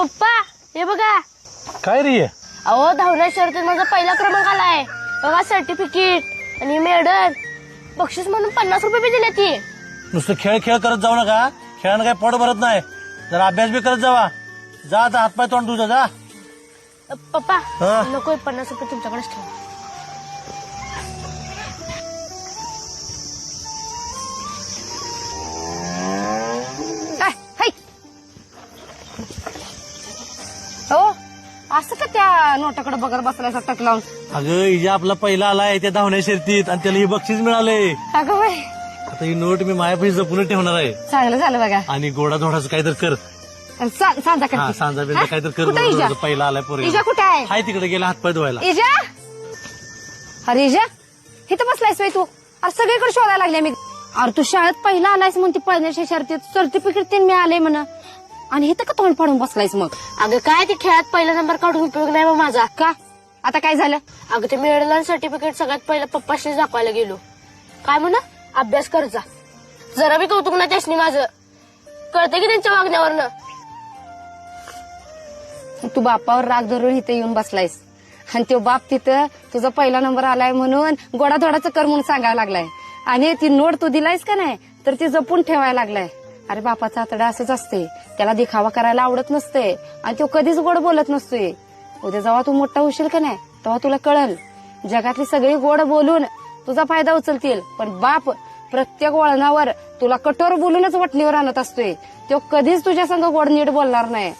पप्पा हे बघा. काय रे? अहो धावण्या शर्यतीत माझा पहिला क्रमांक आलाय बघा. सर्टिफिकेट आणि मेडल बक्षीस म्हणून 50 रुपये बी दिले ती. नुसतं खेळ खेळ करत जाऊ नका. खेळानं काय पोट भरत नाही. जरा अभ्यास बी करत जावा. जा आता हातपाय तोंड तुझा जा. पप्पा हा? नको 50 रुपये तुमच्याकडेच ठेवा. हो असं का त्या नोटाकडे बघत बसलाय टक लावून? अगं हिजा आपला पहिला आलाय त्या धावण्या शर्यतीत आणि त्याला हे बक्षीस मिळाले. अगं बाई आता ही नोट मी मायापाशी जपून ठेवणार आहे. चांगलं झालं बघा. आणि गोडा धोडाचं काहीतरी कर. सांजा हा करते. सांजा बिंजा काहीतरी कर. कुठे इजा? बरोबर, पहिला आलाय पोरी. इजा कुठे आहे? हाय तिकडे गेला हातपाय धुवायला. इजा अरे इजा इथं बसलायस बाई तू. अरे सगळीकडे शोधायला लागले मी. अरे तू शाळेत पहिला आलायस म्हणते पहिल्याच्या शर्तीत सर्टिफिकेट तीन मिळाले म्हण आणि इथं का तोंड फाडून बसलायस मग? अगं काय ते खेळात पहिला नंबर काढून उपयोग नाही बा माझा. का आता काय झालं? अगं ते मेडल आणि सर्टिफिकेट सगळ्यात पहिलं पप्पाशी दाखवायला गेलो. काय म्हणा अभ्यास कर जा. जरा बी कौतुक नाही त्यासनी माझं. कळतं की त्यांच्या वागण्यावरनं. तू बापावर राग धरून इथे येऊन बसलायस आणि तो बाप तिथं तुझा पहिला नंबर आलाय म्हणून गोडाधोडाचं कर म्हणून सांगायला लागलाय आणि ती नोट तू दिलायस का नाही तर ती जपून ठेवायला लागलाय. अरे बापाचा आतडा असंच असते. त्याला दिखावा करायला आवडत नसते आणि तो कधीच गोड बोलत नसतोय. उद्या जेव्हा तू मोठा होशील का नाही तेव्हा तुला कळल. जगातली सगळी गोड बोलून तुझा फायदा उचलतील पण बाप प्रत्येक वळणावर तुला कठोर बोलूनच वटणीवर आणत असतोय. तो कधीच तुझ्या संग गोड नीट बोलणार नाही.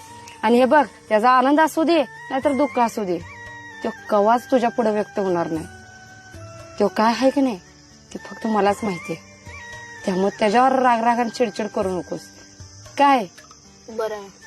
आणि हे बघ त्याचा आनंद असू दे नाहीतर दुःख असू दे तो कवाच तुझ्या पुढे व्यक्त होणार नाही. तो काय आहे की नाही ते फक्त मलाच माहितीये. त्यामुळे त्याच्यावर राग आणि चिडचिड करू नकोस. काय बरं